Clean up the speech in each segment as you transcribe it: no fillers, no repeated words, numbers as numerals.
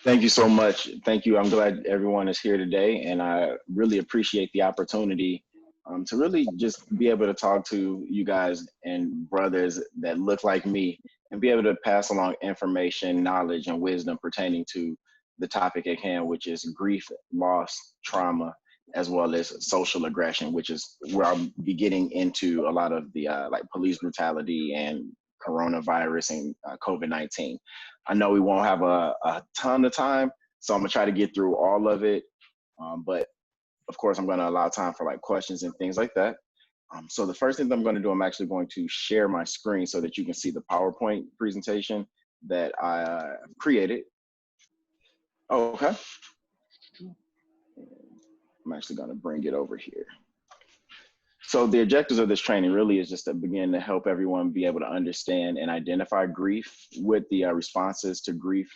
Thank you so much. Thank you. I'm glad everyone is here today, and I really appreciate the opportunity to really just be able to talk to you guys and brothers that look like me and be able to pass along information, knowledge, and wisdom pertaining to the topic at hand, which is grief, loss, trauma, as well as social aggression, which is where I'll be getting into a lot of the like police brutality and coronavirus and COVID-19. I know we won't have a ton of time, so I'm gonna try to get through all of it. But of course, I'm gonna allow time for like questions and things like that. So the first thing that I'm gonna do, I'm actually going to share my screen so that you can see the PowerPoint presentation that I created. Okay, I'm actually gonna bring it over here. So the objectives of this training really is just to begin to help everyone be able to understand and identify grief, what the responses to grief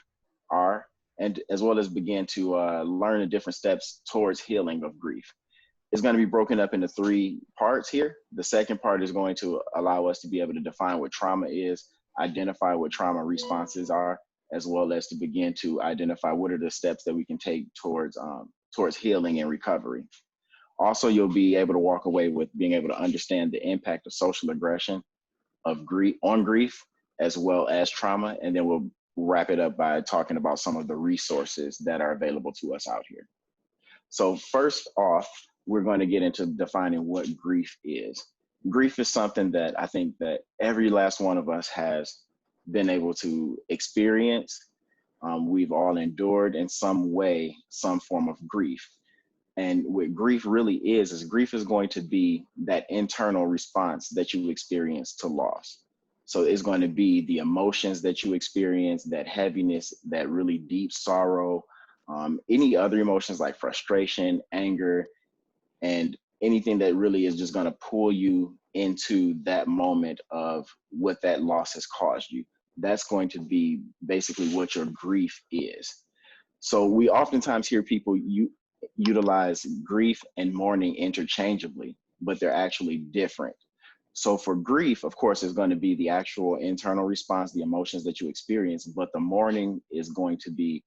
are, and as well as begin to learn the different steps towards healing of grief. It's going to be broken up into three parts here. The second part is going to allow us to be able to define what trauma is, identify what trauma responses are, as well as to begin to identify what are the steps that we can take towards healing and recovery. Also, you'll be able to walk away with being able to understand the impact of social aggression of grief on grief, as well as trauma. And then we'll wrap it up by talking about some of the resources that are available to us out here. So first off, we're going to get into defining what grief is. Grief is something that I think that every last one of us has been able to experience. We've all endured in some way, some form of grief. And what grief really is grief is going to be that internal response that you experience to loss. So it's going to be the emotions that you experience, that heaviness, that really deep sorrow, any other emotions like frustration, anger, and anything that really is just going to pull you into that moment of what that loss has caused you. That's going to be basically what your grief is. So we oftentimes hear people utilize grief and mourning interchangeably, but they're actually different. So for grief, of course, is going to be the actual internal response, the emotions that you experience, but the mourning is going to be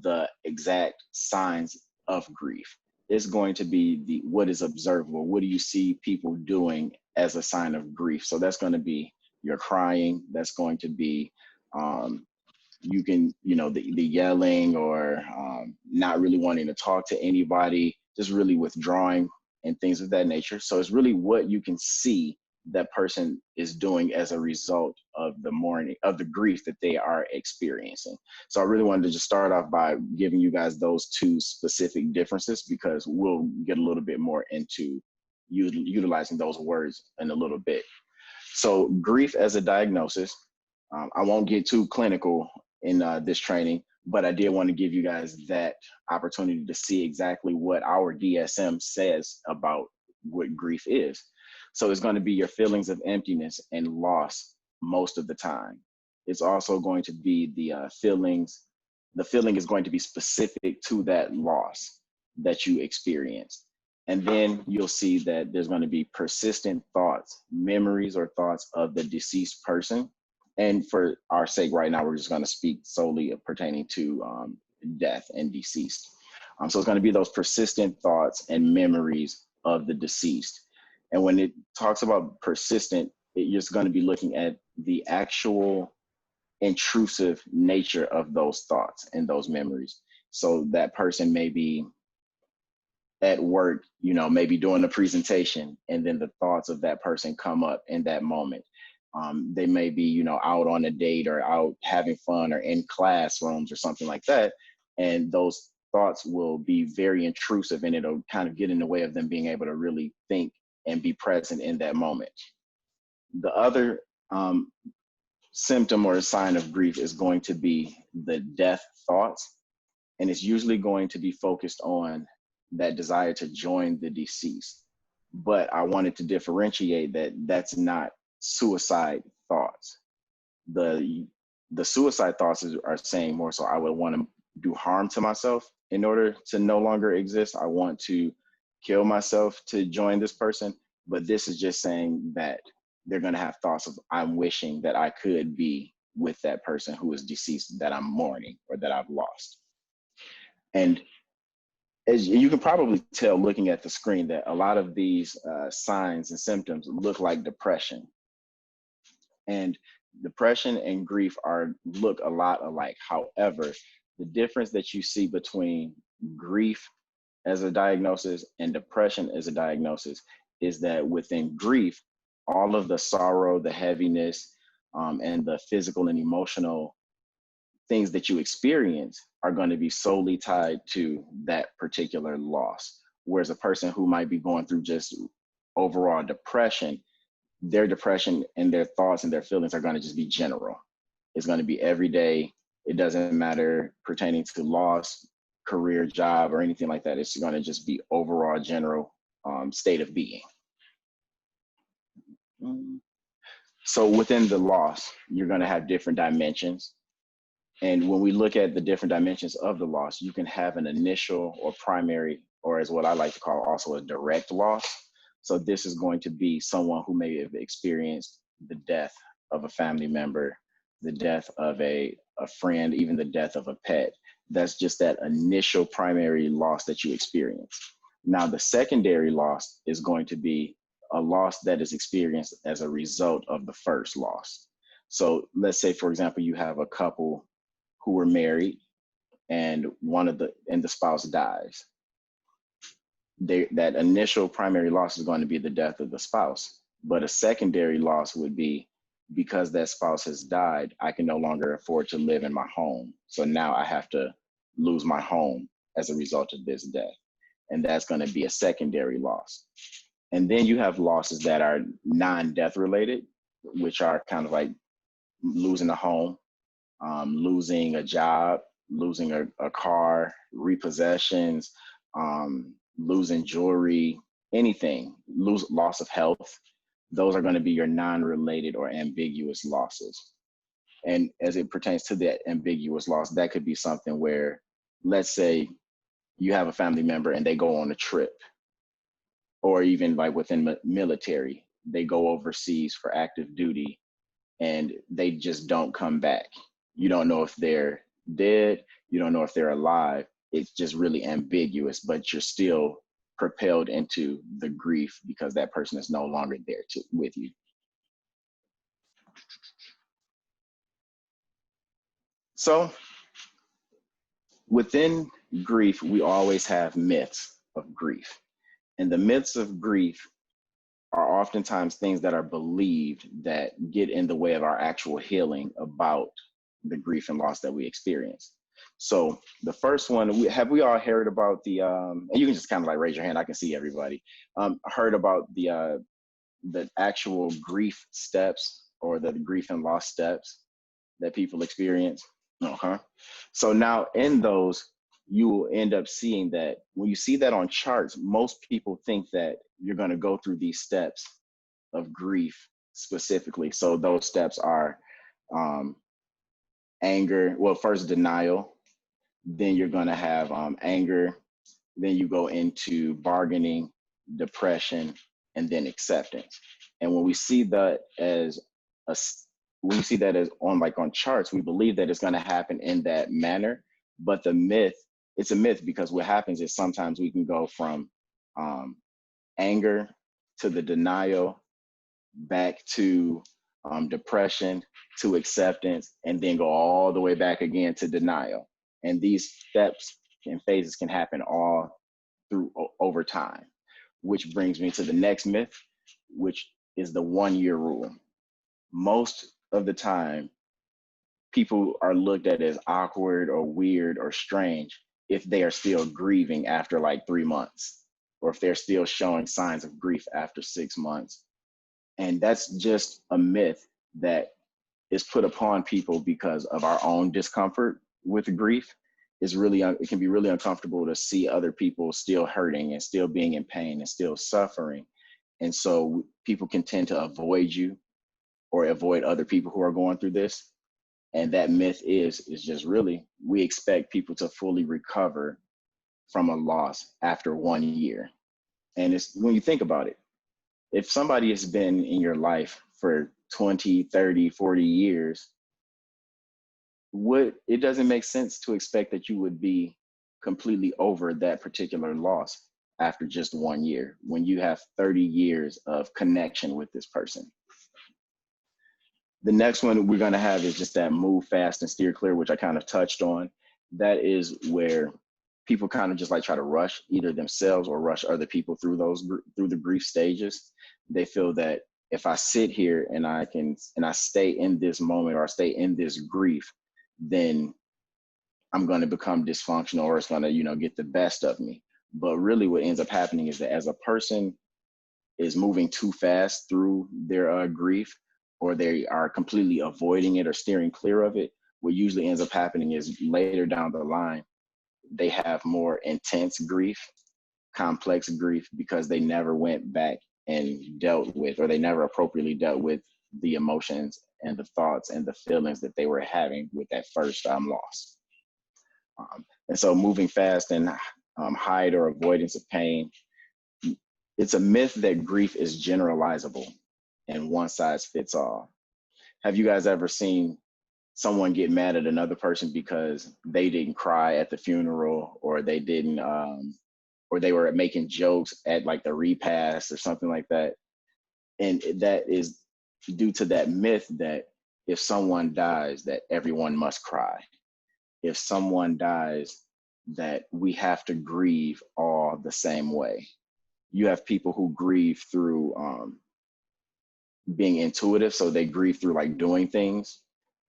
the exact signs of grief. It's going to be the what is observable. What do you see people doing as a sign of grief? So that's going to be your crying. That's going to be you can, the yelling or not really wanting to talk to anybody, just really withdrawing and things of that nature. So it's really what you can see that person is doing as a result of the mourning, of the grief that they are experiencing. So I really wanted to just start off by giving you guys those two specific differences, because we'll get a little bit more into utilizing those words in a little bit. So grief as a diagnosis, I won't get too clinical in this training, but I did want to give you guys that opportunity to see exactly what our DSM says about what grief is. So it's going to be your feelings of emptiness and loss most of the time. It's also going to be the feelings, the feeling is going to be specific to that loss that you experienced. And then you'll see that there's going to be persistent thoughts, memories, or thoughts of the deceased person. And for our sake right now, we're just going to speak solely pertaining to death and deceased. So it's going to be those persistent thoughts and memories of the deceased. And when it talks about persistent, you're just going to be looking at the actual intrusive nature of those thoughts and those memories. So that person may be at work, maybe doing a presentation, and then the thoughts of that person come up in that moment. They may be, out on a date or out having fun or in classrooms or something like that. And those thoughts will be very intrusive, and it'll kind of get in the way of them being able to really think and be present in that moment. The other symptom or a sign of grief is going to be the death thoughts. And it's usually going to be focused on that desire to join the deceased. But I wanted to differentiate that that's not suicide thoughts. The suicide thoughts are saying more so, I would want to do harm to myself in order to no longer exist. I want to kill myself to join this person. But this is just saying that they're going to have thoughts of, I'm wishing that I could be with that person who is deceased, that I'm mourning or that I've lost. And as you can probably tell looking at the screen that a lot of these signs and symptoms look like depression. And depression and grief look a lot alike. However, the difference that you see between grief as a diagnosis and depression as a diagnosis is that within grief, all of the sorrow, the heaviness, and the physical and emotional things that you experience are going to be solely tied to that particular loss. Whereas a person who might be going through just overall depression, their depression and their thoughts and their feelings are going to just be general. It's going to be every day. It doesn't matter pertaining to loss, career, job, or anything like that. It's going to just be overall general state of being. So within the loss, you're going to have different dimensions. And when we look at the different dimensions of the loss, you can have an initial or primary, or as what I like to call also a direct loss. So this is going to be someone who may have experienced the death of a family member, the death of a friend, even the death of a pet. That's just that initial primary loss that you experience. Now, the secondary loss is going to be a loss that is experienced as a result of the first loss. So let's say, for example, you have a couple who were married and the spouse dies. That initial primary loss is going to be the death of the spouse, but a secondary loss would be because that spouse has died, I can no longer afford to live in my home. So now I have to lose my home as a result of this death. And that's going to be a secondary loss. And then you have losses that are non-death related, which are kind of like losing a home, losing a job, losing a car, repossessions, losing jewelry, anything, loss of health. Those are going to be your non-related or ambiguous losses. And as it pertains to that ambiguous loss, that could be something where, let's say you have a family member and they go on a trip, or even like within military, they go overseas for active duty and they just don't come back. You don't know if they're dead, you don't know if they're alive. It's just really ambiguous, but you're still propelled into the grief because that person is no longer there with you. So within grief, we always have myths of grief. And the myths of grief are oftentimes things that are believed that get in the way of our actual healing about the grief and loss that we experience. So the first one, have we all heard about and you can just kind of like raise your hand, I can see everybody, heard about the actual grief steps or the grief and loss steps that people experience? Okay. So now in those, you will end up seeing that when you see that on charts, most people think that you're going to go through these steps of grief specifically. So those steps are anger. Well, first denial, then you're going to have anger, then you go into bargaining, depression, and then acceptance. And when we see that as on charts, we believe that it's going to happen in that manner. But it's a myth, because what happens is sometimes we can go from anger to the denial, back to depression, to acceptance, and then go all the way back again to denial. And these steps and phases can happen all through over time, which brings me to the next myth, which is the 1-year rule. Most of the time, people are looked at as awkward or weird or strange if they are still grieving after like 3 months, or if they're still showing signs of grief after 6 months. And that's just a myth that is put upon people because of our own discomfort with grief. It can be really uncomfortable to see other people still hurting and still being in pain and still suffering. And so people can tend to avoid you or avoid other people who are going through this. And that myth is just really, we expect people to fully recover from a loss after 1 year. And it's, when you think about it, if somebody has been in your life for 20, 30, 40 years, it doesn't make sense to expect that you would be completely over that particular loss after just 1 year, when you have 30 years of connection with this person. The next one we're going to have is just that move fast and steer clear, which I kind of touched on. That is where people kind of just like try to rush either themselves or rush other people through the grief stages. They feel that if I sit here and I stay in this moment, or I stay in this grief, then I'm going to become dysfunctional, or it's going to, get the best of me. But really what ends up happening is that as a person is moving too fast through their grief, or they are completely avoiding it or steering clear of it, what usually ends up happening is later down the line, they have more intense grief, complex grief, because they never went back and dealt with, or they never appropriately dealt with the emotions and the thoughts and the feelings that they were having with that first loss. And so moving fast and hide or avoidance of pain, it's a myth that grief is generalizable and one size fits all. Have you guys ever seen someone get mad at another person because they didn't cry at the funeral, or they didn't, or they were making jokes at like the repast or something like that? And that is due to that myth that if someone dies, that everyone must cry. If someone dies, that we have to grieve all the same way. You have people who grieve through being intuitive, so they grieve through like doing things.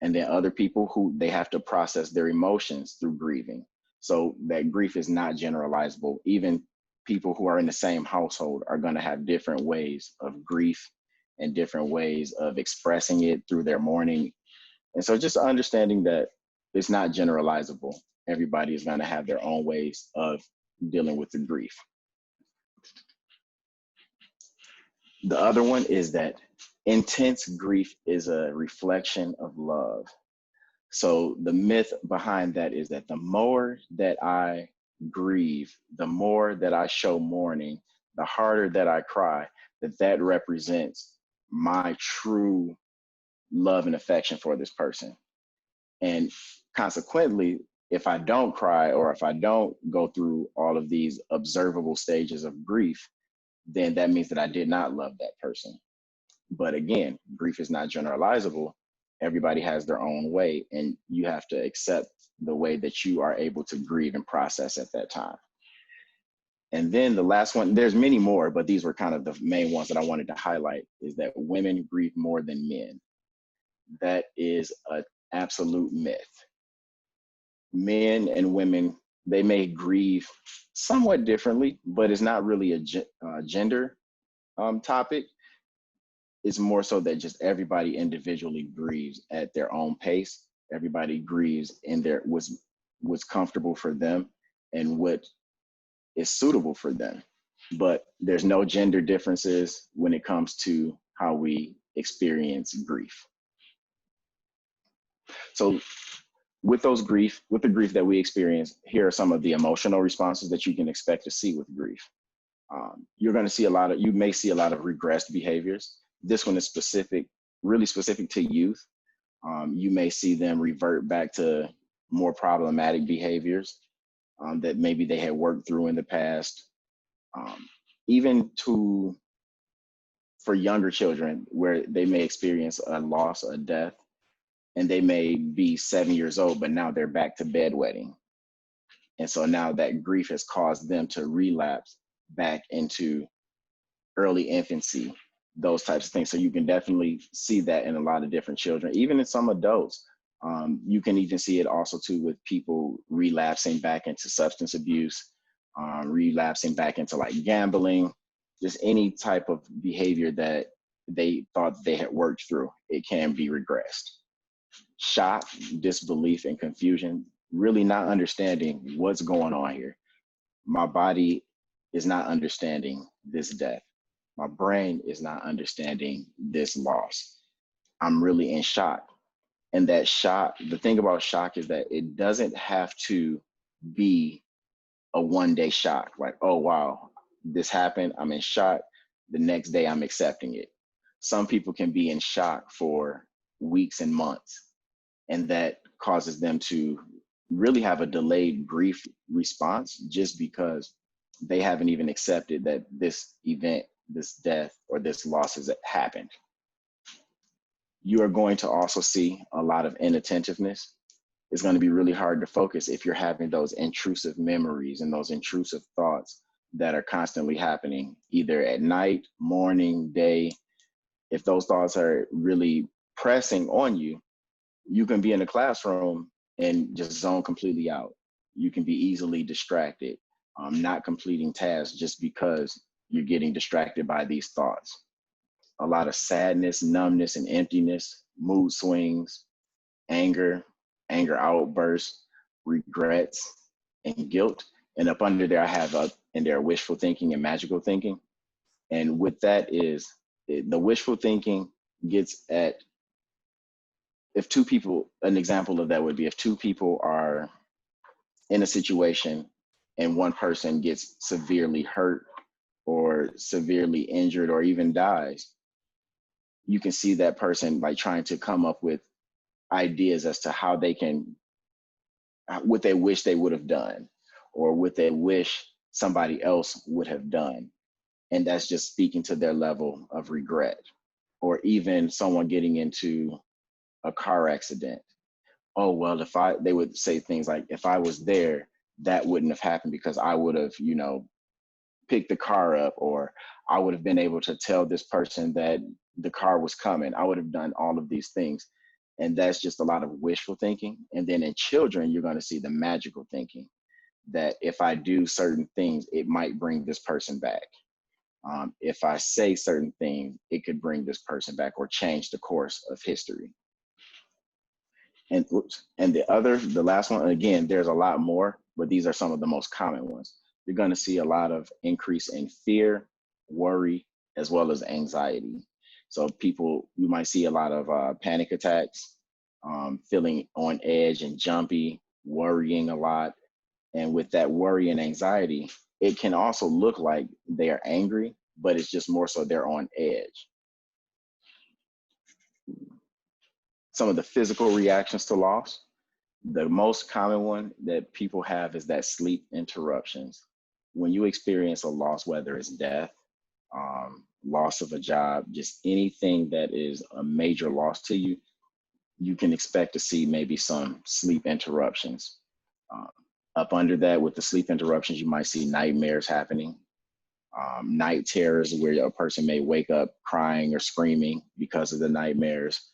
And then other people who they have to process their emotions through grieving. So that grief is not generalizable. Even people who are in the same household are going to have different ways of grief and different ways of expressing it through their mourning. And so just understanding that it's not generalizable. Everybody is going to have their own ways of dealing with the grief. The other one is that intense grief is a reflection of love. So the myth behind that is that the more that I grieve, the more that I show mourning, the harder that I cry, that represents my true love and affection for this person. And consequently, if I don't cry, or if I don't go through all of these observable stages of grief, then that means that I did not love that person. But again, grief is not generalizable. Everybody has their own way, and you have to accept the way that you are able to grieve and process at that time. And then the last one, there's many more, but these were kind of the main ones that I wanted to highlight, is that women grieve more than men. That is an absolute myth. Men and women, they may grieve somewhat differently, but it's not really a gender topic. It's more so that just everybody individually grieves at their own pace. Everybody grieves in their what's comfortable for them and what is suitable for them. But there's no gender differences when it comes to how we experience grief. So with the grief that we experience, here are some of the emotional responses that you can expect to see with grief. You're going to see you may see a lot of regressed behaviors. This one is really specific to youth. You may see them revert back to more problematic behaviors that maybe they had worked through in the past. Even for younger children, where they may experience a loss, a death, and they may be 7 years old, but now they're back to bedwetting. And so now that grief has caused them to relapse back into early infancy, those types of things. So you can definitely see that in a lot of different children, even in some adults. You can even see it also too with people relapsing back into substance abuse, relapsing back into like gambling, just any type of behavior that they thought they had worked through, it can be regressed. Shock, disbelief, and confusion, really not understanding what's going on here. My body is not understanding this death. My brain is not understanding this loss. I'm really in shock. And that shock, the thing about shock is that it doesn't have to be a one-day shock. Like, oh, wow, this happened, I'm in shock. The next day I'm accepting it. Some people can be in shock for weeks and months, and that causes them to really have a delayed grief response just because they haven't even accepted that this event, this death, or this loss has happened. You are going to also see a lot of inattentiveness. It's going to be really hard to focus if you're having those intrusive memories and those intrusive thoughts that are constantly happening, either at night, morning, day. If those thoughts are really pressing on you, you can be in a classroom and just zone completely out. You can be easily distracted, not completing tasks just because you're getting distracted by these thoughts. A lot of sadness, numbness, and emptiness, mood swings, anger, anger outbursts, regrets, and guilt. And up under there, I have in there wishful thinking and magical thinking. And with that is the wishful thinking gets at, if two people, an example of that would be if two people are in a situation and one person gets severely hurt or severely injured or even dies, you can see that person like trying to come up with ideas as to how they can, what they wish they would have done or what they wish somebody else would have done. And that's just speaking to their level of regret. Or even someone getting into a car accident. Oh, well, they would say things like, if I was there, that wouldn't have happened because I would have, picked the car up, or I would have been able to tell this person that the car was coming. I would have done all of these things. And that's just a lot of wishful thinking. And then in children, you're going to see the magical thinking that if I do certain things, it might bring this person back. If I say certain things, it could bring this person back or change the course of history. And the last one, again, there's a lot more, but these are some of the most common ones. You're going to see a lot of increase in fear, worry, as well as anxiety. So you might see a lot of panic attacks, feeling on edge and jumpy, worrying a lot. And with that worry and anxiety, it can also look like they are angry, but it's just more so they're on edge. Some of the physical reactions to loss, the most common one that people have is that sleep interruptions. When you experience a loss, whether it's death, loss of a job, just anything that is a major loss to you, you can expect to see maybe some sleep interruptions. Up under that, with the sleep interruptions, you might see nightmares happening, night terrors where a person may wake up crying or screaming because of the nightmares,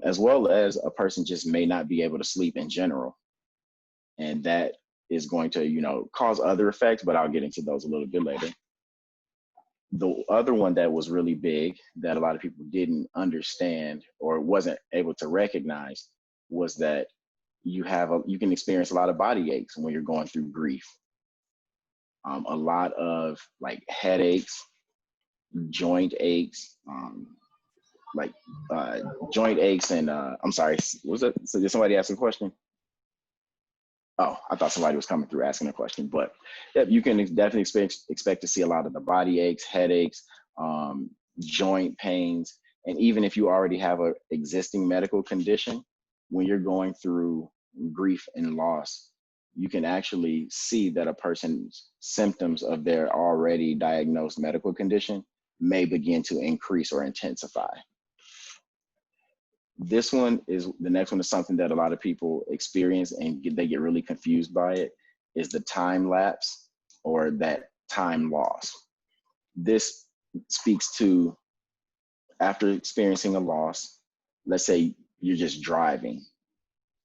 as well as a person just may not be able to sleep in general. And that is going to, cause other effects, but I'll get into those a little bit later. The other one that was really big that a lot of people didn't understand or wasn't able to recognize was that you can experience a lot of body aches when you're going through grief. A lot of like headaches, joint aches, joint aches, and I'm sorry, was it? So did somebody ask a question? Oh, I thought somebody was coming through asking a question, but yeah, you can definitely expect to see a lot of the body aches, headaches, joint pains, and even if you already have an existing medical condition, when you're going through grief and loss, you can actually see that a person's symptoms of their already diagnosed medical condition may begin to increase or intensify. The next one is something that a lot of people experience and they get really confused by it, is the time lapse or that time loss. This speaks to after experiencing a loss, let's say you're just driving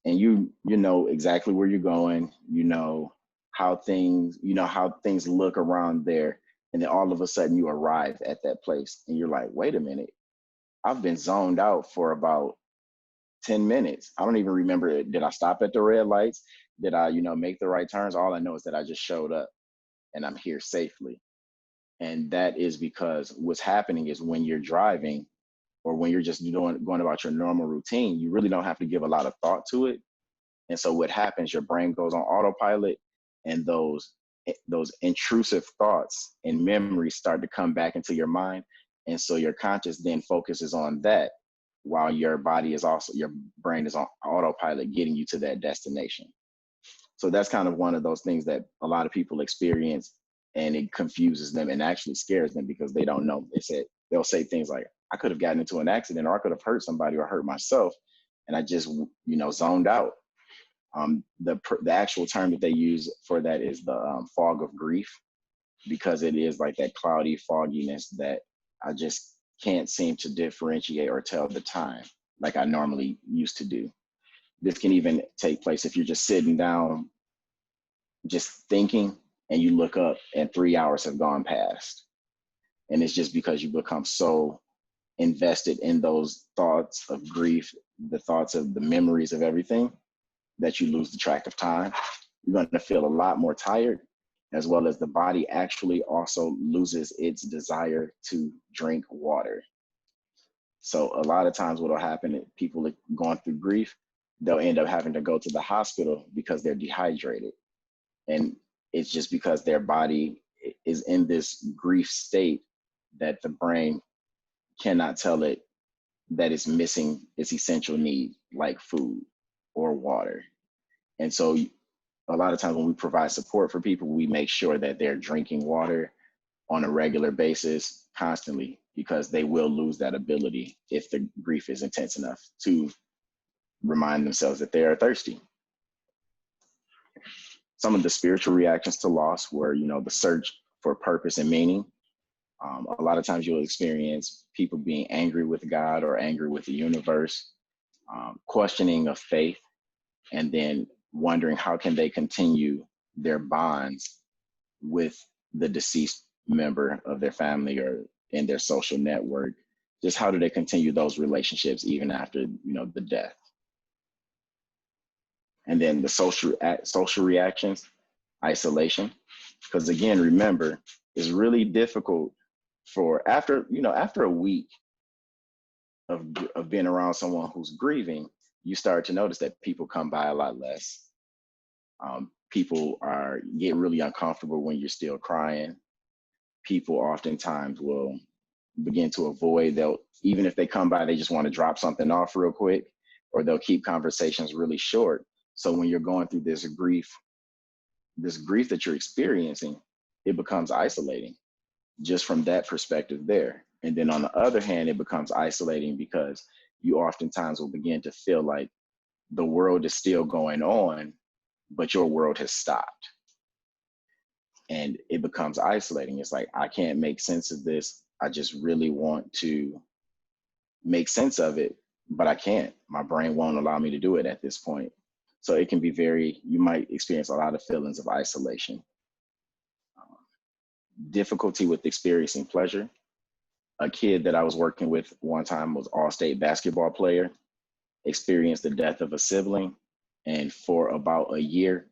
and you know exactly where you're going, you know how things look around there, and then all of a sudden you arrive at that place and you're like, wait a minute, I've been zoned out for about 10 minutes. I don't even remember, did I stop at the red lights? Did I, make the right turns? All I know is that I just showed up and I'm here safely. And that is because what's happening is when you're driving or when you're just going about your normal routine, you really don't have to give a lot of thought to it. And so what happens, your brain goes on autopilot, and those intrusive thoughts and memories start to come back into your mind. And so your conscious then focuses on that, while your brain is on autopilot getting you to that destination. So that's kind of one of those things that a lot of people experience, and it confuses them and actually scares them because they don't know. They'll say things like, I could have gotten into an accident, or I could have hurt somebody or hurt myself, and I just, zoned out. The actual term that they use for that is the fog of grief, because it is like that cloudy fogginess that I just can't seem to differentiate or tell the time like I normally used to do. This can even take place if you're just sitting down, just thinking, and you look up and 3 hours have gone past. And it's just because you become so invested in those thoughts of grief, the thoughts of the memories of everything, that you lose the track of time. You're going to feel a lot more tired, as well as the body actually also loses its desire to drink water. So a lot of times what will happen, people are going through grief, they'll end up having to go to the hospital because they're dehydrated. And it's just because their body is in this grief state that the brain cannot tell it that it's missing its essential need, like food or water. And so a lot of times when we provide support for people, we make sure that they're drinking water on a regular basis constantly, because they will lose that ability if the grief is intense enough to remind themselves that they are thirsty. Some of the spiritual reactions to loss were, the search for purpose and meaning. A lot of times you'll experience people being angry with God or angry with the universe, questioning of faith, and then wondering how can they continue their bonds with the deceased member of their family or in their social network. Just how do they continue those relationships even after, the death? And then the social reactions, isolation, because again, remember, it's really difficult for after a week of being around someone who's grieving, you start to notice that people come by a lot less. People get really uncomfortable when you're still crying. People oftentimes will begin to avoid. Even if they come by, they just want to drop something off real quick, or they'll keep conversations really short. So when you're going through this grief that you're experiencing, it becomes isolating just from that perspective there. And then on the other hand, it becomes isolating because you oftentimes will begin to feel like the world is still going on, but your world has stopped. And it becomes isolating. It's like, I can't make sense of this. I just really want to make sense of it, but I can't. My brain won't allow me to do it at this point. So it can be you might experience a lot of feelings of isolation. Difficulty with experiencing pleasure. A kid that I was working with one time was all-state basketball player, experienced the death of a sibling, and for about a year,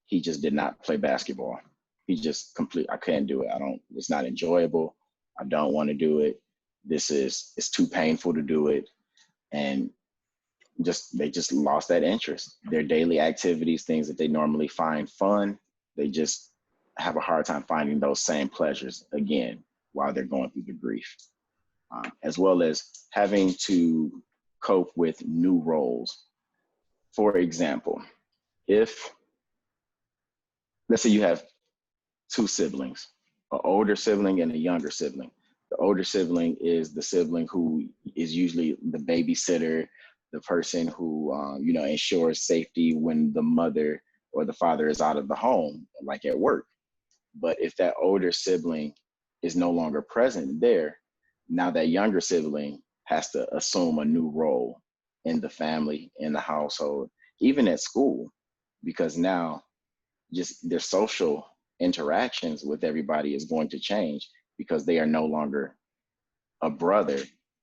he just did not play basketball. He just I can't do it. It's not enjoyable. I don't want to do it. It's too painful to do it. And they just lost that interest. Their daily activities, things that they normally find fun, they just have a hard time finding those same pleasures again while they're going through the grief. As well as having to cope with new roles. For example, let's say you have two siblings, an older sibling and a younger sibling. The older sibling is the sibling who is usually the babysitter, the person who ensures safety when the mother or the father is out of the home, like at work. But if that older sibling is no longer present there, now that younger sibling has to assume a new role in the family, in the household, even at school, because now just their social interactions with everybody is going to change because they are no longer a brother.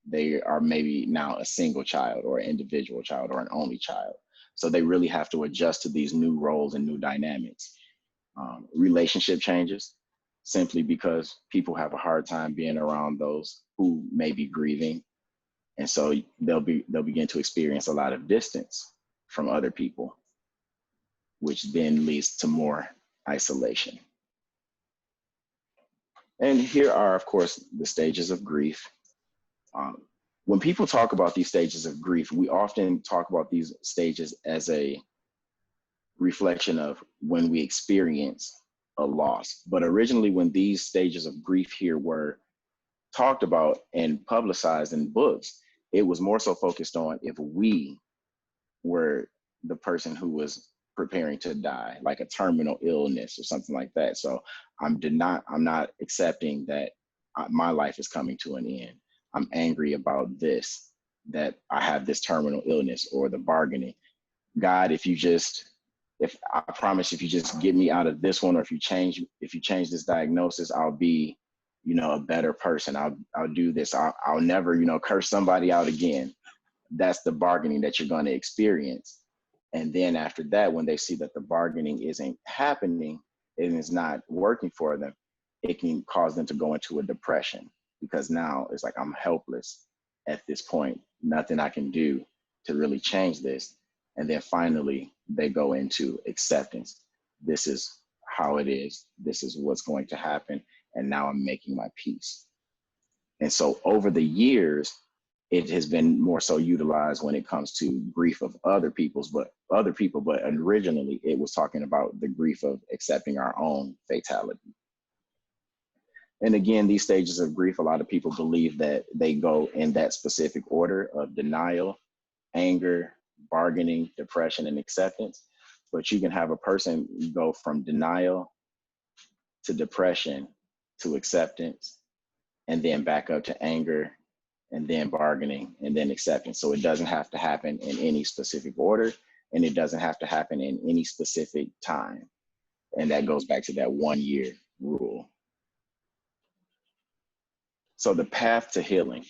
They are maybe now a single child or an individual child or an only child. So they really have to adjust to these new roles and new dynamics. Relationship changes simply because people have a hard time being around those who may be grieving. And so they'll begin to experience a lot of distance from other people, which then leads to more isolation. And here are, of course, the stages of grief. When people talk about these stages of grief, we often talk about these stages as a reflection of when we experience a loss. But originally, when these stages of grief here were talked about and publicized in books, it was more so focused on if we were the person who was preparing to die, like a terminal illness or something like that. So I'm not accepting that my life is coming to an end. I'm angry about this, that I have this terminal illness, or the bargaining. God, if I promise, if you just get me out of this one, or if you change this diagnosis, I'll be, a better person. I'll do this. I'll never, curse somebody out again. That's the bargaining that you're going to experience. And then after that, when they see that the bargaining isn't happening and it's not working for them, it can cause them to go into a depression, because now it's like, I'm helpless at this point. Nothing I can do to really change this. And then finally, they go into acceptance. This is how it is. This is what's going to happen. And now I'm making my peace. And so over the years, it has been more so utilized when it comes to grief of other people, but originally it was talking about the grief of accepting our own fatality. And again, these stages of grief, a lot of people believe that they go in that specific order of denial, anger, bargaining, depression, and acceptance. But you can have a person go from denial to depression to acceptance, and then back up to anger, and then bargaining, and then acceptance. So it doesn't have to happen in any specific order, and it doesn't have to happen in any specific time. And that goes back to that 1 year rule. So the path to healing.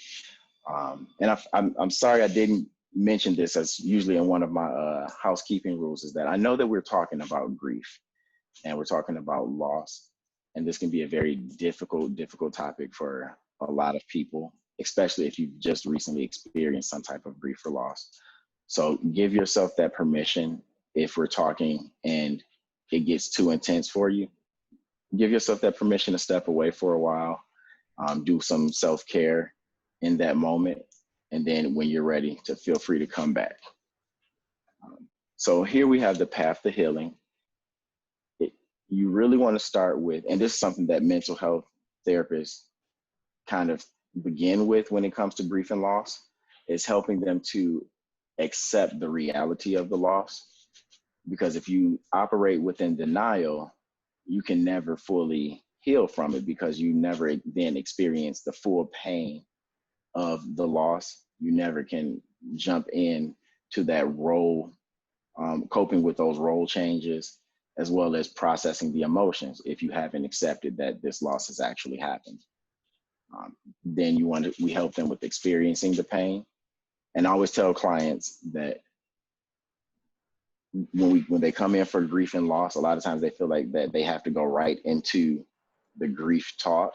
And I'm sorry I didn't mention this, as usually in one of my housekeeping rules, is that I know that we're talking about grief and we're talking about loss. And this can be a very difficult topic for a lot of people, especially if you've just recently experienced some type of grief or loss. So give yourself that permission. If we're talking and it gets too intense for you, give yourself that permission to step away for a while, do some self-care in that moment. And then when you're ready, to feel free to come back. So here we have the path to healing. You really want to start with, and this is something that mental health therapists kind of begin with when it comes to grief and loss, is helping them to accept the reality of the loss. Because if you operate within denial, you can never fully heal from it, because you never then experience the full pain of the loss. You never can jump in to that role, coping with those role changes, as well as processing the emotions, if you haven't accepted that this loss has actually happened. Then we help them with experiencing the pain. And I always tell clients that when they come in for grief and loss, a lot of times they feel like that they have to go right into the grief talk.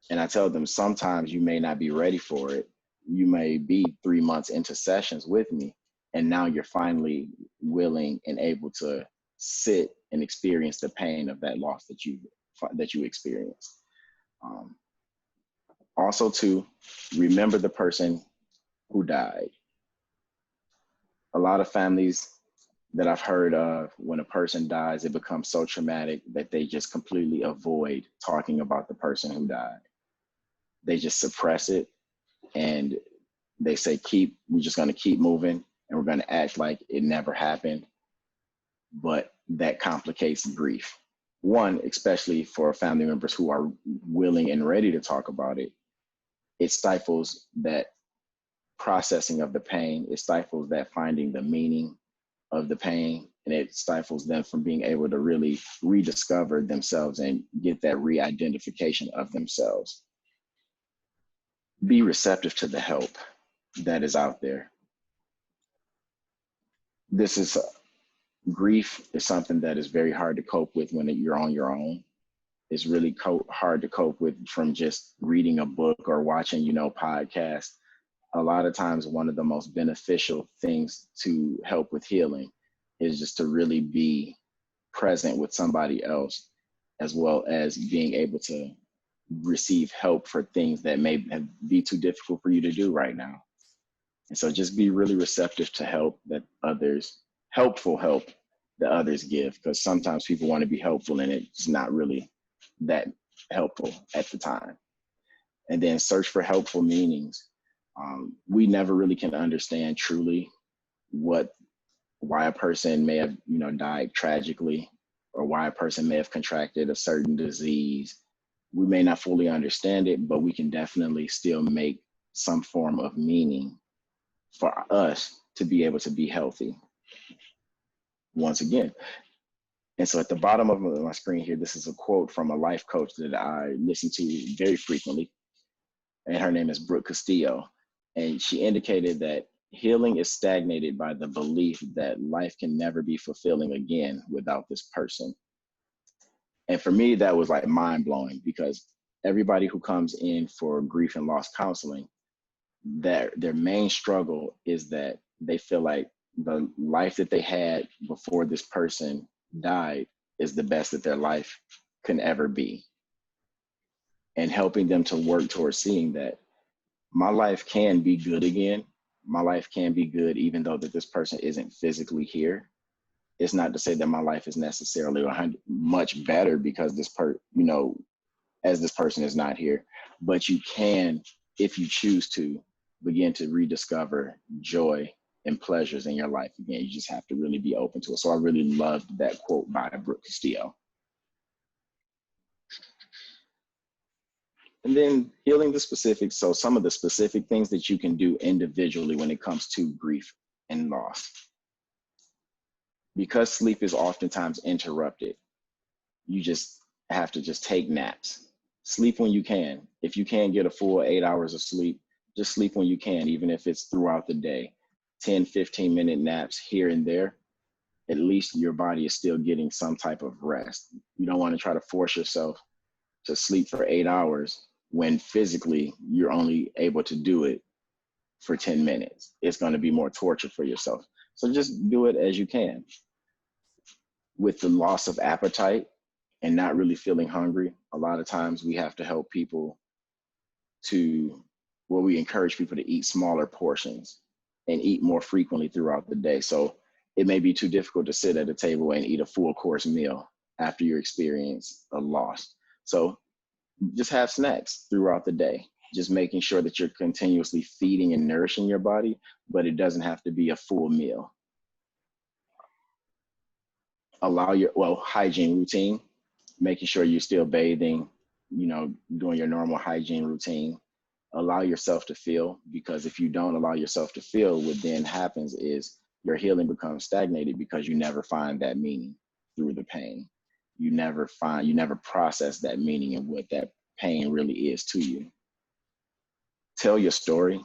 And I tell them, sometimes you may not be ready for it. You may be 3 months into sessions with me, and now you're finally willing and able to sit and experience the pain of that loss that you experienced. Also, to remember the person who died. A lot of families that I've heard of, when a person dies, it becomes so traumatic that they just completely avoid talking about the person who died. They just suppress it, and they say, we're just going to keep moving, and we're going to act like it never happened. But that complicates grief. One, especially for family members who are willing and ready to talk about it, it stifles that processing of the pain. It stifles that finding the meaning of the pain, and it stifles them from being able to really rediscover themselves and get that re-identification of themselves. Be receptive to the help that is out there. Grief is something that is very hard to cope with when you're on your own. It's really hard to cope with from just reading a book or watching, podcasts. A lot of times, one of the most beneficial things to help with healing is just to really be present with somebody else, as well as being able to receive help for things that may be too difficult for you to do right now. And so just be really receptive to help that helpful help the others give, because sometimes people want to be helpful and it's not really that helpful at the time. And then search for helpful meanings. We never really can understand truly why a person may have, died tragically, or why a person may have contracted a certain disease. We may not fully understand it, but we can definitely still make some form of meaning for us to be able to be healthy once again. And so at the bottom of my screen here, this is a quote from a life coach that I listen to very frequently. And her name is Brooke Castillo. And she indicated that healing is stagnated by the belief that life can never be fulfilling again without this person. And for me, that was like mind blowing, because everybody who comes in for grief and loss counseling, their main struggle is that they feel like the life that they had before this person died is the best that their life can ever be. And helping them to work towards seeing that my life can be good again. My life can be good even though that this person isn't physically here. It's not to say that my life is necessarily much better because as this person is not here, but you can, if you choose to, begin to rediscover joy and pleasures in your life again. You just have to really be open to it. So I really loved that quote by Brooke Castillo. And then healing the specifics. So some of the specific things that you can do individually when it comes to grief and loss. Because sleep is oftentimes interrupted, you just have to just take naps. Sleep when you can. If you can't get a full 8 hours of sleep, just sleep when you can, even if it's throughout the day. 10, 15-minute naps here and there. At least your body is still getting some type of rest. You don't want to try to force yourself to sleep for 8 hours when physically you're only able to do it for 10 minutes. It's going to be more torture for yourself. So just do it as you can. With the loss of appetite and not really feeling hungry, a lot of times we have to help people we encourage people to eat smaller portions and eat more frequently throughout the day. So it may be too difficult to sit at a table and eat a full course meal after you experience a loss. So just have snacks throughout the day, just making sure that you're continuously feeding and nourishing your body, but it doesn't have to be a full meal. Allow hygiene routine, making sure you're still bathing, doing your normal hygiene routine. Allow yourself to feel, because if you don't allow yourself to feel, what then happens is your healing becomes stagnated because you never find that meaning through the pain. You never process that meaning and what that pain really is to you. Tell your story.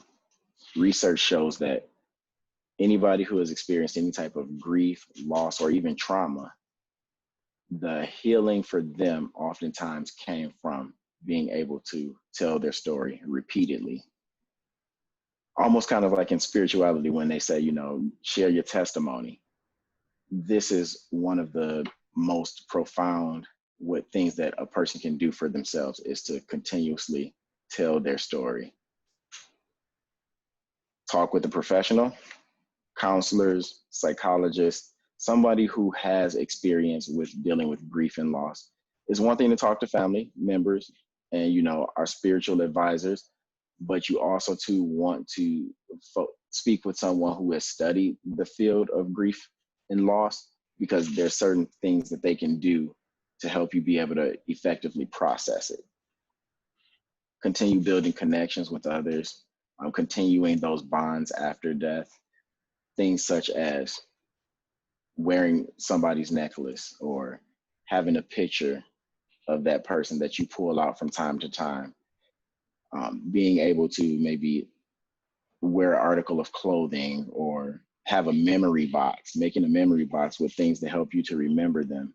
Research shows that anybody who has experienced any type of grief, loss, or even trauma, the healing for them oftentimes came from being able to tell their story repeatedly. Almost kind of like in spirituality when they say, share your testimony. This is one of the most profound things that a person can do for themselves, is to continuously tell their story. Talk with a professional, counselors, psychologists, somebody who has experience with dealing with grief and loss. It's one thing to talk to family members and, our spiritual advisors, but you also too want to speak with someone who has studied the field of grief and loss, because there's certain things that they can do to help you be able to effectively process it. Continue building connections with others, continuing those bonds after death. Things such as wearing somebody's necklace or having a picture of that person that you pull out from time to time. Being able to maybe wear an article of clothing or have a memory box, making a memory box with things that help you to remember them.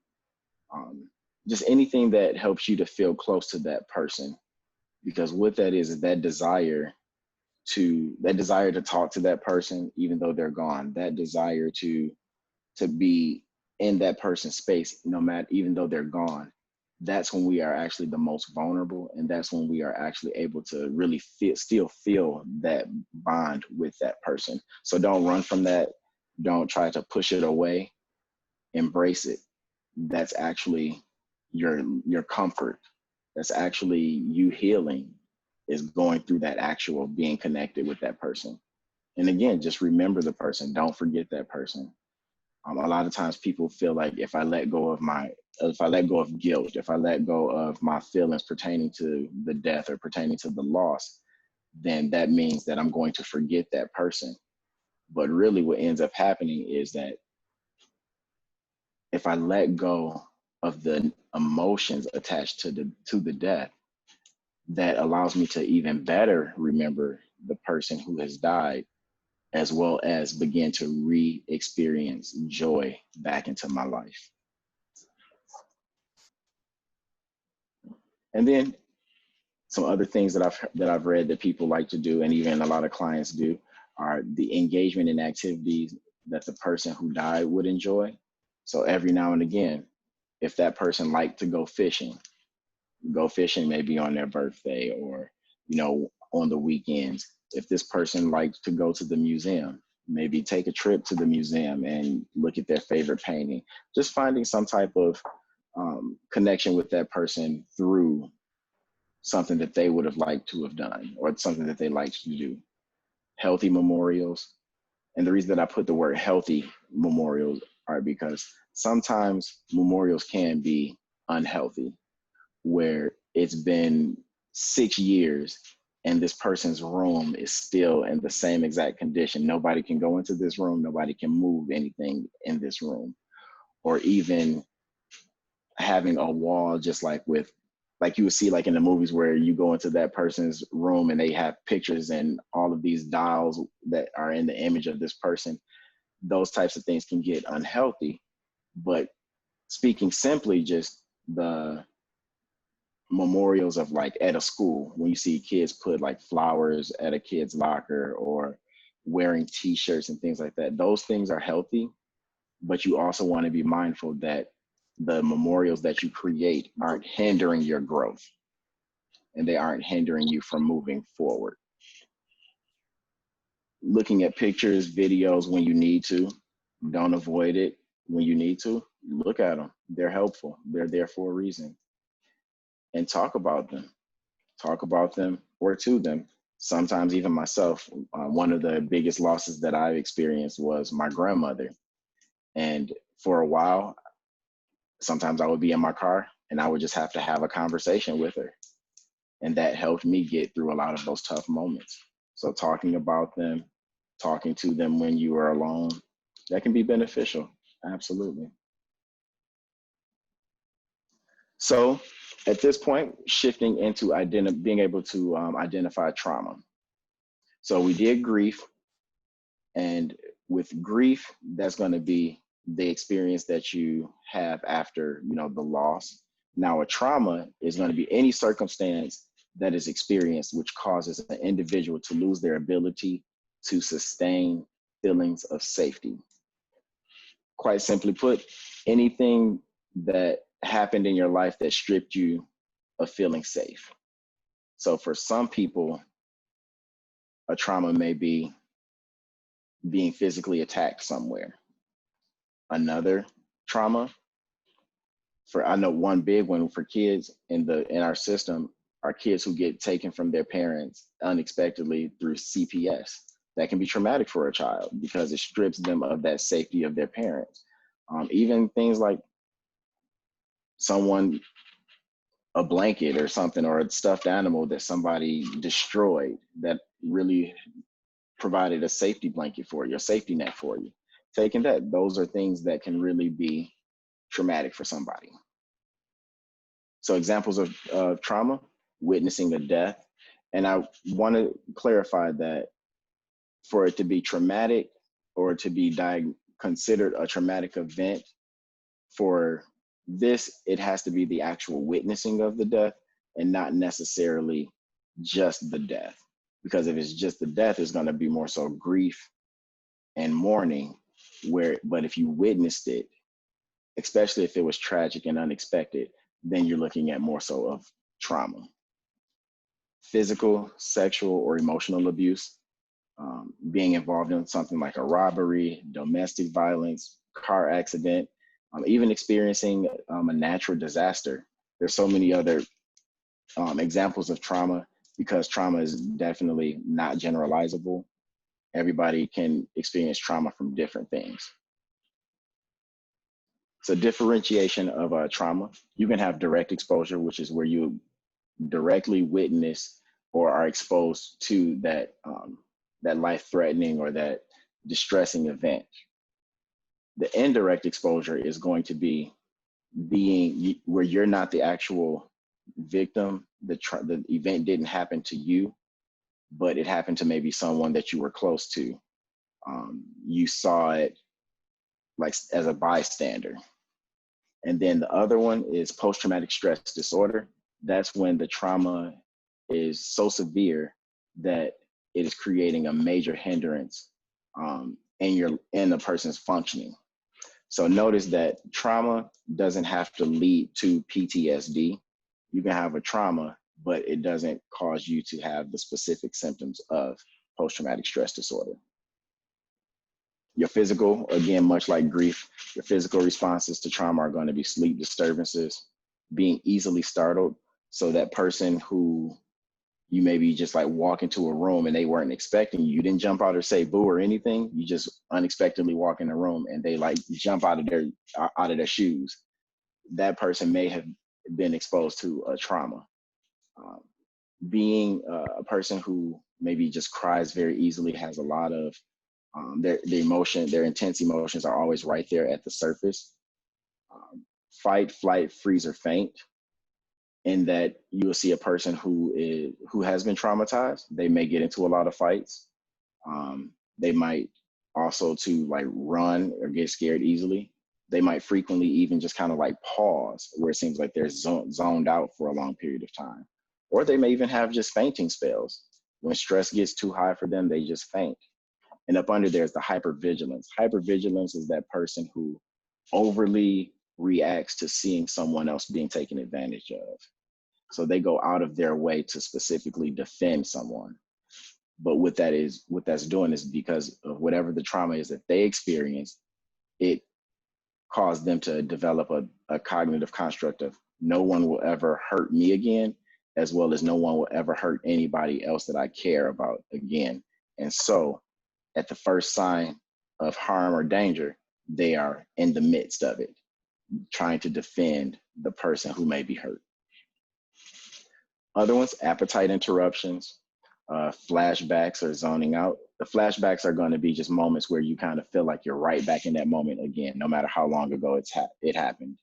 Just anything that helps you to feel close to that person, because what that is that desire to talk to that person, even though they're gone, that desire to be in that person's space, even though they're gone. That's when we are actually the most vulnerable, and that's when we are actually able to really still feel that bond with that person. So don't run from that. Don't try to push it away. embrace it. That's actually your comfort. That's actually you healing, is going through that actual being connected with that person. And again, just remember the person. Don't forget that person. A lot of times people feel like if I let go of guilt, if I let go of my feelings pertaining to the death or pertaining to the loss, then that means that I'm going to forget that person. But really what ends up happening is that if I let go of the emotions attached to the death, that allows me to even better remember the person who has died, as well as begin to re-experience joy back into my life. And then some other things that I've read that people like to do, and even a lot of clients do, are the engagement in activities that the person who died would enjoy. So every now and again, if that person liked to go fishing maybe on their birthday or, on the weekends. If this person likes to go to the museum, maybe take a trip to the museum and look at their favorite painting. Just finding some type of connection with that person through something that they would have liked to have done or something that they liked to do. Healthy memorials. And the reason that I put the word healthy memorials are because sometimes memorials can be unhealthy, where it's been 6 years and this person's room is still in the same exact condition. Nobody can go into this room. Nobody can move anything in this room. Or even having a wall just like you would see like in the movies where you go into that person's room and they have pictures and all of these dials that are in the image of this person. Those types of things can get unhealthy. But speaking simply, just the memorials of like at a school, when you see kids put like flowers at a kid's locker or wearing t-shirts and things like that, those things are healthy. But you also want to be mindful that the memorials that you create aren't hindering your growth and they aren't hindering you from moving forward. Looking at pictures, videos when you need to, don't avoid it. When you need to, look at them. They're helpful. They're there for a reason. And talk about them or to them. Sometimes even myself, one of the biggest losses that I've experienced was my grandmother. And for a while, sometimes I would be in my car and I would just have to have a conversation with her. And that helped me get through a lot of those tough moments. So talking about them, talking to them when you are alone, that can be beneficial. Absolutely. So at this point, shifting into being able to identify trauma. So we did grief, and with grief, that's going to be the experience that you have after, the loss. Now, a trauma is going to be any circumstance that is experienced which causes an individual to lose their ability to sustain feelings of safety. Quite simply put, anything that happened in your life that stripped you of feeling safe. So for some people, a trauma may be being physically attacked somewhere. Another trauma, I know one big one for kids in our system are kids who get taken from their parents unexpectedly through CPS. That can be traumatic for a child because it strips them of that safety of their parents. Even things like a blanket or something, or a stuffed animal that somebody destroyed that really provided a safety blanket for you, a safety net for you. Taking that, those are things that can really be traumatic for somebody. So examples of trauma, witnessing a death. And I want to clarify that for it to be traumatic or to be considered a traumatic event, for this, it has to be the actual witnessing of the death and not necessarily just the death. Because if it's just the death, it's going to be more so grief and mourning. But if you witnessed it, especially if it was tragic and unexpected, then you're looking at more so of trauma. Physical, sexual, or emotional abuse, being involved in something like a robbery, domestic violence, car accident, Even experiencing a natural disaster. There's so many other examples of trauma, because trauma is definitely not generalizable. Everybody can experience trauma from different things. So differentiation of trauma, you can have direct exposure, which is where you directly witness or are exposed to that that life-threatening or that distressing event. The indirect exposure is going to be being where you're not the actual victim. The event didn't happen to you, but it happened to maybe someone that you were close to. You saw it like as a bystander. And then the other one is post-traumatic stress disorder. That's when the trauma is so severe that it is creating a major hindrance in the person's functioning. So notice that trauma doesn't have to lead to PTSD. You can have a trauma, but it doesn't cause you to have the specific symptoms of post-traumatic stress disorder. Your physical, again, much like grief, your physical responses to trauma are going to be sleep disturbances, being easily startled. So that person who you maybe just like walk into a room and they weren't expecting you, you didn't jump out or say boo or anything. You just unexpectedly walk in the room and they like jump out of their shoes. That person may have been exposed to a trauma. Being a person who maybe just cries very easily, has a lot of their intense emotions are always right there at the surface. Fight, flight, freeze, or faint. In that you will see a person who has been traumatized. They may get into a lot of fights. They might also to like run or get scared easily. They might frequently even just kind of like pause, where it seems like they're zoned out for a long period of time. Or they may even have just fainting spells. When stress gets too high for them, they just faint. And up under there is the hypervigilance. Hypervigilance is that person who overly reacts to seeing someone else being taken advantage of. So they go out of their way to specifically defend someone. But what that's doing is because of whatever the trauma is that they experienced, it caused them to develop a cognitive construct of no one will ever hurt me again, as well as no one will ever hurt anybody else that I care about again. And so at the first sign of harm or danger, they are in the midst of it, trying to defend the person who may be hurt. Other ones, appetite interruptions, flashbacks or zoning out. The flashbacks are going to be just moments where you kind of feel like you're right back in that moment again, no matter how long ago it happened.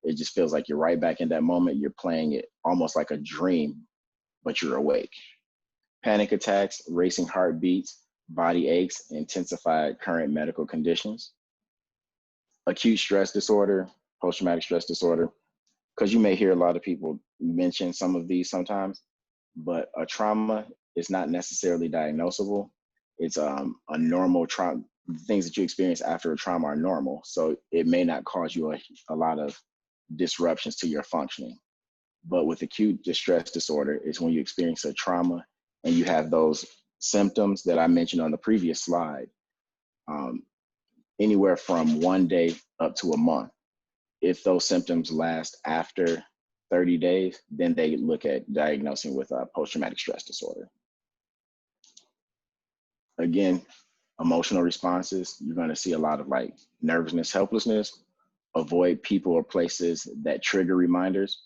It just feels like you're right back in that moment. You're playing it almost like a dream, but you're awake. Panic attacks, racing heartbeats, body aches, intensified current medical conditions. Acute stress disorder, post-traumatic stress disorder, because you may hear a lot of people mention some of these sometimes, but a trauma is not necessarily diagnosable. It's a normal trauma. Things that you experience after a trauma are normal, so it may not cause you a lot of disruptions to your functioning. But with acute distress disorder, it's when you experience a trauma and you have those symptoms that I mentioned on the previous slide, anywhere from 1 day up to a month. If those symptoms last after 30 days, then they look at diagnosing with post-traumatic stress disorder. Again, emotional responses, you're going to see a lot of like nervousness, helplessness, avoid people or places that trigger reminders.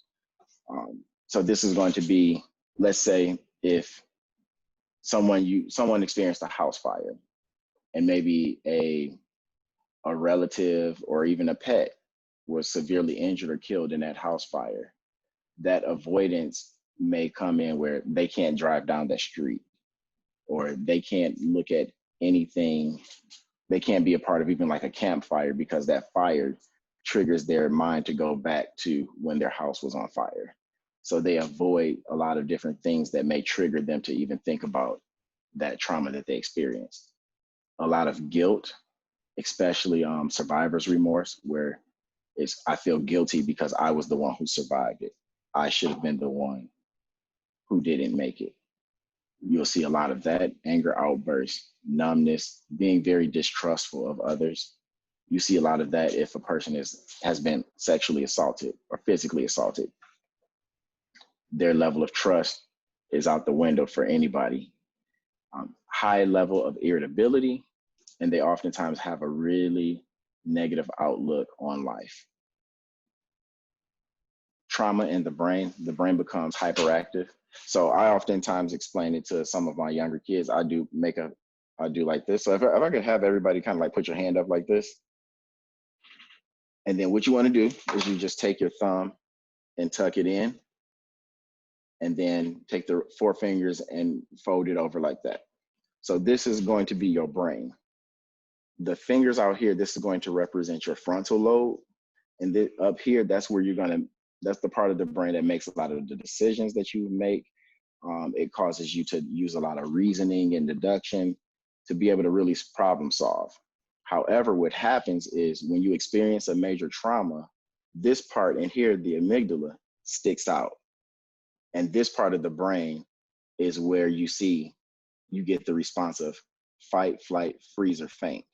So this is going to be, let's say if someone experienced a house fire and maybe a relative or even a pet was severely injured or killed in that house fire, that avoidance may come in where they can't drive down that street, or they can't look at anything. They can't be a part of even like a campfire because that fire triggers their mind to go back to when their house was on fire. So they avoid a lot of different things that may trigger them to even think about that trauma that they experienced. A lot of guilt, especially survivor's remorse, where I feel guilty because I was the one who survived it. I should have been the one who didn't make it. You'll see a lot of that, anger outbursts, numbness, being very distrustful of others, You see a lot of that if a person has been sexually assaulted or physically assaulted. Their level of trust is out the window for anybody. High level of irritability, and they oftentimes have a really negative outlook on life. Trauma in the brain becomes hyperactive. So I oftentimes explain it to some of my younger kids. I do like this. So if I could have everybody kind of like put your hand up like this. And then what you want to do is you just take your thumb and tuck it in, and then take the 4 fingers and fold it over like that. So this is going to be your brain. The fingers out here, this is going to represent your frontal lobe. And then up here, that's the part of the brain that makes a lot of the decisions that you make. It causes you to use a lot of reasoning and deduction to be able to really problem solve. However, what happens is when you experience a major trauma, this part in here, the amygdala, sticks out. And this part of the brain is where you get the response of fight, flight, freeze, or faint.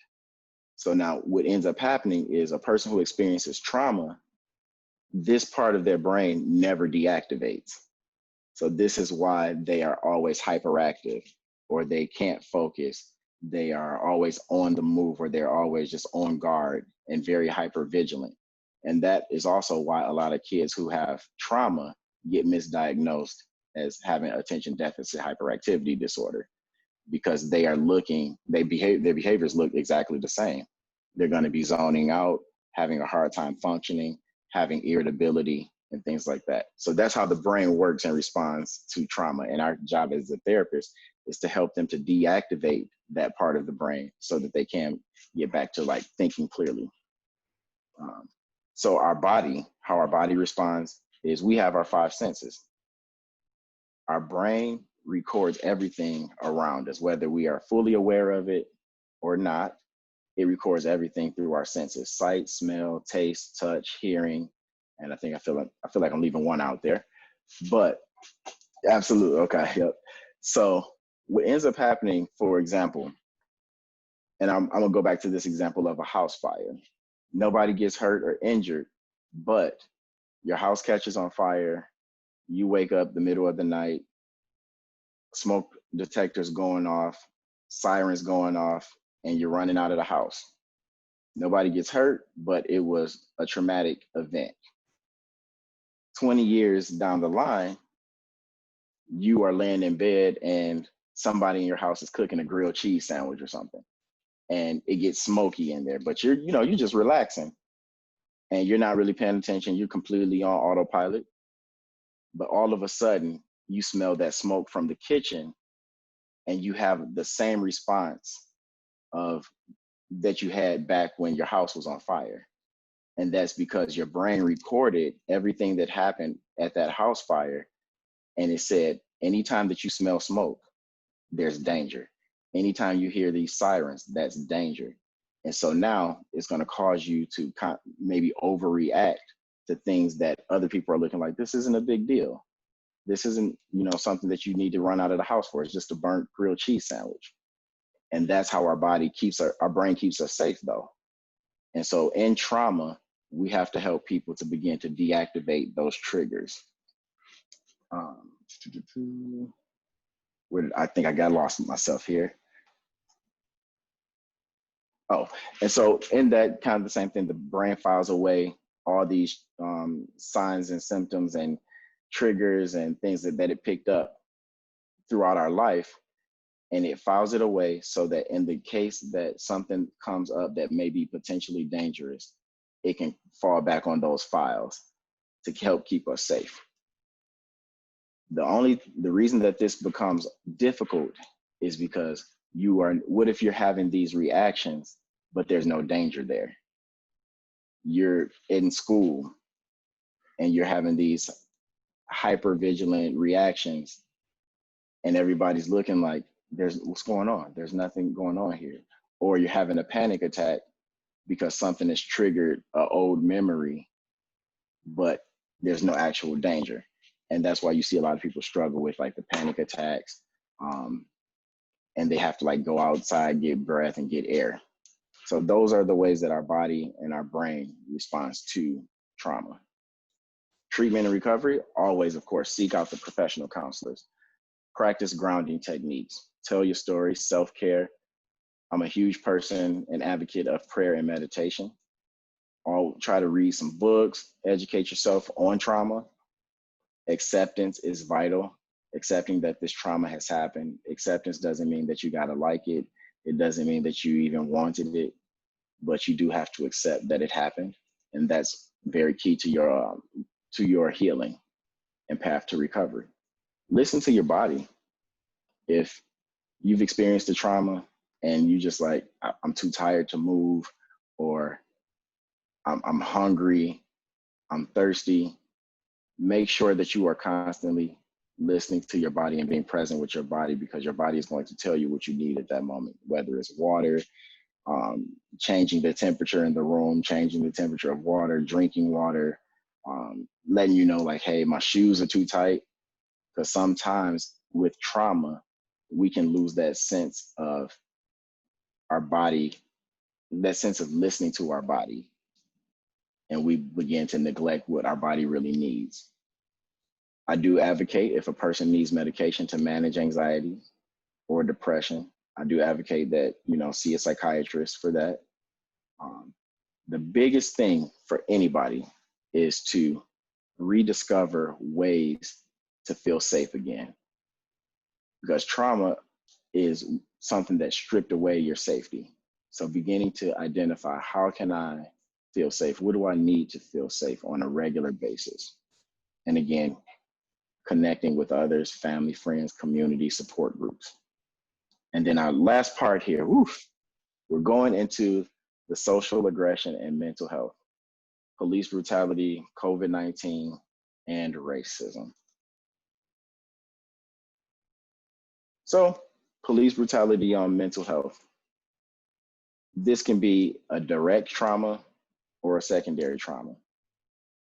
So now what ends up happening is a person who experiences trauma, this part of their brain never deactivates. So this is why they are always hyperactive, or they can't focus. They are always on the move, or they're always just on guard and very hypervigilant. And that is also why a lot of kids who have trauma get misdiagnosed as having attention deficit hyperactivity disorder, because their behaviors look exactly the same. They're going to be zoning out, having a hard time functioning, having irritability, and things like that. So that's how the brain works and responds to trauma. And our job as a therapist is to help them to deactivate that part of the brain so that they can get back to like thinking clearly. So how our body responds is we have our 5 senses. Our brain records everything around us, whether we are fully aware of it or not. It records everything through our senses: sight, smell, taste, touch, hearing. And I feel like I'm leaving one out there, but absolutely. Okay. Yep. So what ends up happening, for example, and I'm gonna go back to this example of a house fire. Nobody gets hurt or injured, but your house catches on fire. You wake up the middle of the night, smoke detectors going off, sirens going off, and you're running out of the house. Nobody gets hurt, but it was a traumatic event. 20 years down the line, you are laying in bed and somebody in your house is cooking a grilled cheese sandwich or something, and it gets smoky in there, but you're just relaxing and you're not really paying attention. You're completely on autopilot, but all of a sudden you smell that smoke from the kitchen and you have the same response that you had back when your house was on fire. And that's because your brain recorded everything that happened at that house fire. And it said, anytime that you smell smoke, there's danger. Anytime you hear these sirens, that's danger. And so now it's going to cause you to maybe overreact to things that other people are looking like, this isn't a big deal. This isn't, something that you need to run out of the house for. It's just a burnt grilled cheese sandwich. And that's how our brain keeps us safe, though. And so in trauma, we have to help people to begin to deactivate those triggers. I think I got lost myself here. Oh, and so in that, kind of the same thing, the brain files away all these signs and symptoms and triggers and things that it picked up throughout our life, and it files it away so that in the case that something comes up that may be potentially dangerous, it can fall back on those files to help keep us safe. The reason that this becomes difficult is because what if you're having these reactions, but there's no danger there? You're in school and you're having these hyper-vigilant reactions and everybody's looking like, what's going on? There's nothing going on here. Or you're having a panic attack because something has triggered an old memory, but there's no actual danger. And that's why you see a lot of people struggle with like the panic attacks, and they have to like go outside, get breath and get air. So those are the ways that our body and our brain responds to trauma. Treatment and recovery, always, of course, seek out the professional counselors. Practice grounding techniques. Tell your story, self-care. I'm a huge person and advocate of prayer and meditation. I'll try to read some books, educate yourself on trauma. Acceptance is vital. Accepting that this trauma has happened. Acceptance doesn't mean that you gotta like it. It doesn't mean that you even wanted it, but you do have to accept that it happened. And that's very key to your healing and path to recovery. Listen to your body. If you've experienced a trauma and you just like, I'm too tired to move, or I'm hungry, I'm thirsty, make sure that you are constantly listening to your body and being present with your body, because your body is going to tell you what you need at that moment, whether it's water, changing the temperature in the room, changing the temperature of water, drinking water, letting you know like, hey, my shoes are too tight. Because sometimes with trauma, we can lose that sense of our body, that sense of listening to our body. And we begin to neglect what our body really needs. I do advocate if a person needs medication to manage anxiety or depression, I do advocate that, see a psychiatrist for that. The biggest thing for anybody is to rediscover ways to feel safe again. Because trauma is something that stripped away your safety. So beginning to identify, how can I feel safe? What do I need to feel safe on a regular basis? And again, connecting with others, family, friends, community, support groups. And then our last part here, we're going into the social aggression and mental health, police brutality, COVID-19, and racism. So police brutality on mental health. This can be a direct trauma or a secondary trauma.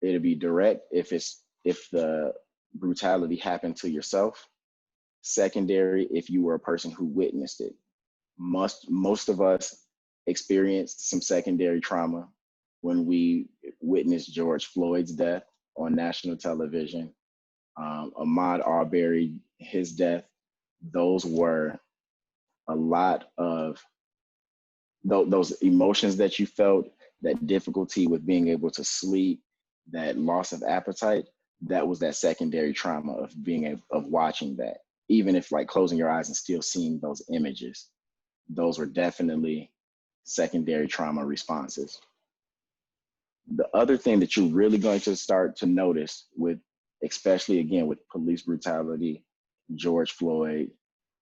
It'll be direct if the brutality happened to yourself. Secondary if you were a person who witnessed it. Most of us experienced some secondary trauma when we witnessed George Floyd's death on national television, Ahmaud Arbery, his death. Those were a lot of those emotions that you felt, that difficulty with being able to sleep, that loss of appetite. That was that secondary trauma of watching that. Even if like closing your eyes and still seeing those images, those were definitely secondary trauma responses. The other thing that you're really going to start to notice with, especially again with police brutality, George Floyd,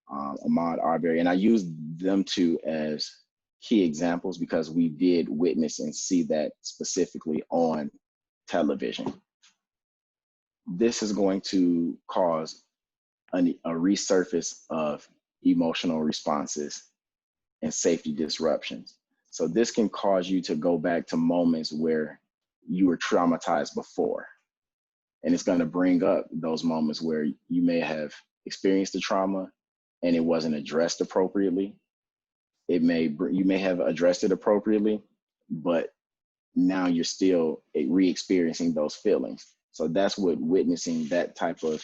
Ahmaud Arbery, and I use them two as key examples because we did witness and see that specifically on television. This is going to cause a resurface of emotional responses and safety disruptions. So this can cause you to go back to moments where you were traumatized before. And it's going to bring up those moments where you may have experienced the trauma and it wasn't addressed appropriately. You may have addressed it appropriately, but now you're still re-experiencing those feelings. So that's what witnessing that type of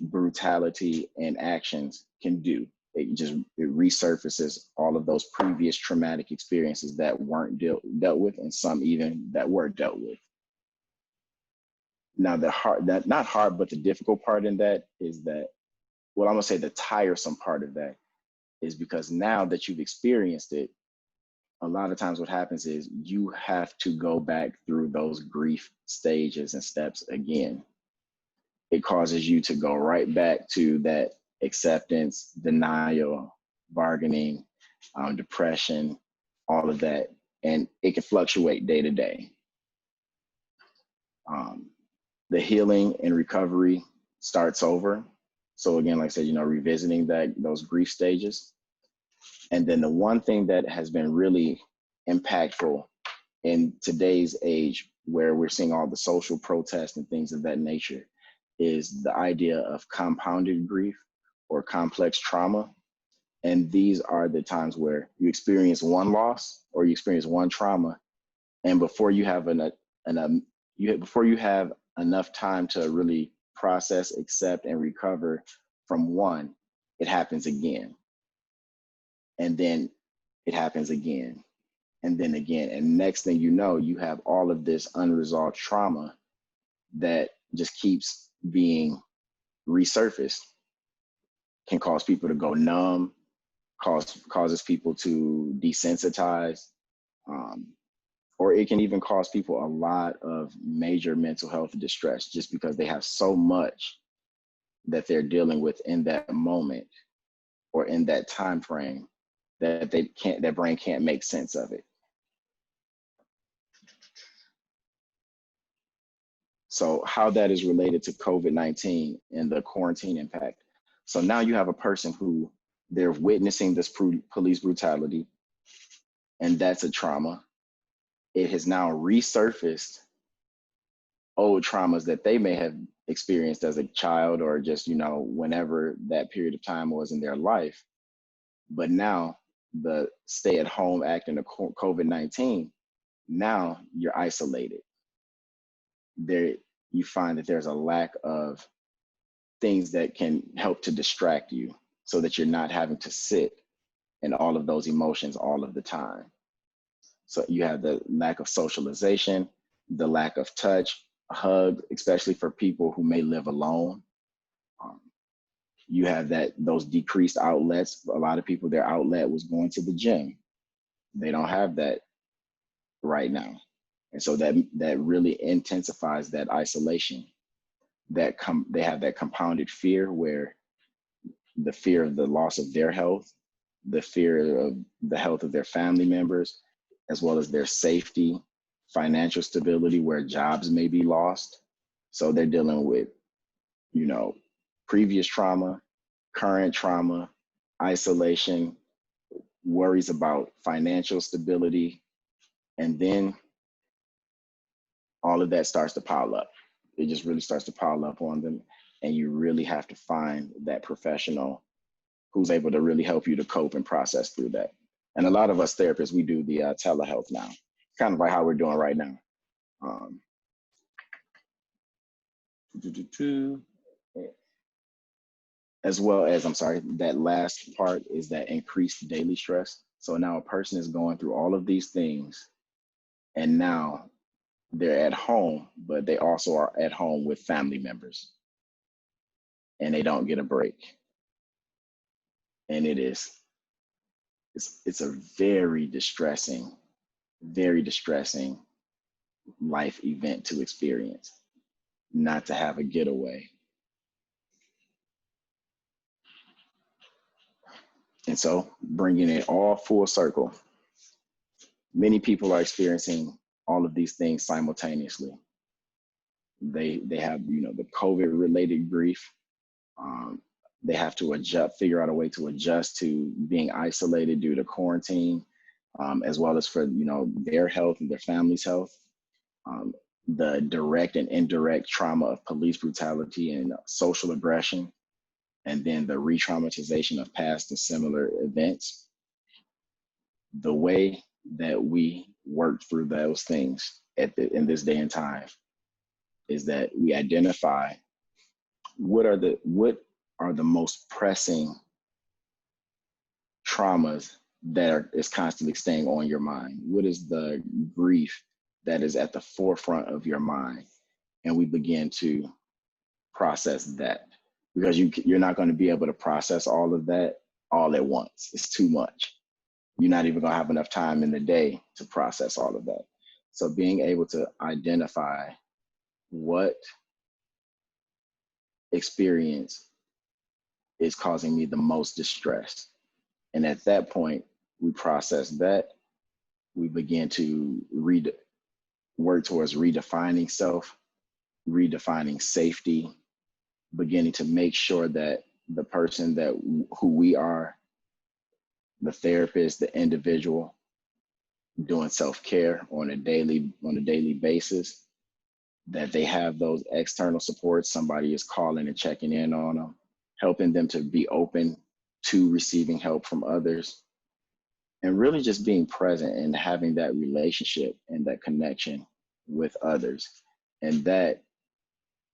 brutality and actions can do. It resurfaces all of those previous traumatic experiences that weren't dealt with, and some even that were dealt with. Now the difficult part in that is that, well, I'm gonna say the tiresome part of that is because now that you've experienced it, a lot of times what happens is you have to go back through those grief stages and steps again. It causes you to go right back to that acceptance, denial, bargaining, depression, all of that. And it can fluctuate day to day. The healing and recovery starts over. So again, like I said, revisiting those grief stages. And then the one thing that has been really impactful in today's age, where we're seeing all the social protests and things of that nature, is the idea of compounded grief or complex trauma. And these are the times where you experience one loss or you experience one trauma, and before you have before you have enough time to really process, accept, and recover from one, it happens again, and then it happens again, and then again, and next thing you know, you have all of this unresolved trauma that just keeps being resurfaced. Can cause people to go numb, causes people to desensitize, or it can even cause people a lot of major mental health distress just because they have so much that they're dealing with in that moment or in that time frame that their brain can't make sense of it. So how that is related to COVID-19 and the quarantine impact. So now you have a person who they're witnessing this police brutality, and that's a trauma. It has now resurfaced old traumas that they may have experienced as a child or just, whenever that period of time was in their life. But now the stay at home act and the COVID-19, now you're isolated. There, you find that there's a lack of things that can help to distract you so that you're not having to sit in all of those emotions all of the time. So you have the lack of socialization, the lack of touch, a hug, especially for people who may live alone. You have those decreased outlets. A lot of people, their outlet was going to the gym. They don't have that right now. And so that really intensifies that isolation. They have that compounded fear where the fear of the loss of their health, the fear of the health of their family members, as well as their safety, financial stability where jobs may be lost. So they're dealing with, previous trauma, current trauma, isolation, worries about financial stability, and then all of that starts to pile up. It just really starts to pile up on them. And you really have to find that professional who's able to really help you to cope and process through that. And a lot of us therapists, we do the telehealth now, kind of like how we're doing right now. As well as, that last part is that increased daily stress. So now a person is going through all of these things, and now they're at home, but they also are at home with family members, and they don't get a break. And it's a very distressing life event to experience, not to have a getaway. And so bringing it all full circle, many people are experiencing all of these things simultaneously. They have, the COVID related grief. They have to figure out a way to adjust to being isolated due to quarantine, as well as for, their health and their family's health. The direct and indirect trauma of police brutality and social aggression, and then the re-traumatization of past and similar events. The way that we work through those things in this day and time is that we identify what are the most pressing traumas that is constantly staying on your mind. What is the grief that is at the forefront of your mind? And we begin to process that, because you're not going to be able to process all of that all at once. It's too much. You're not even going to have enough time in the day to process all of that. So being able to identify what experience is causing me the most distress. And at that point, we process that. We begin to work towards redefining self, redefining safety, beginning to make sure that the person who we are, the therapist, the individual, doing self-care on a daily basis, that they have those external supports. Somebody is calling and checking in on them, helping them to be open to receiving help from others, and really just being present and having that relationship and that connection with others. And that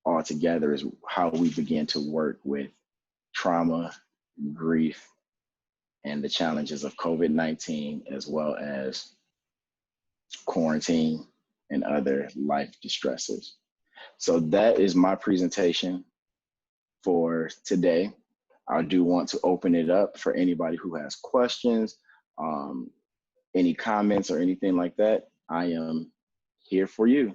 altogether is how we begin to work with trauma, grief, and the challenges of COVID-19, as well as quarantine and other life distressors. So that is my presentation for today. I do want to open it up for anybody who has questions, any comments or anything like that. I am here for you.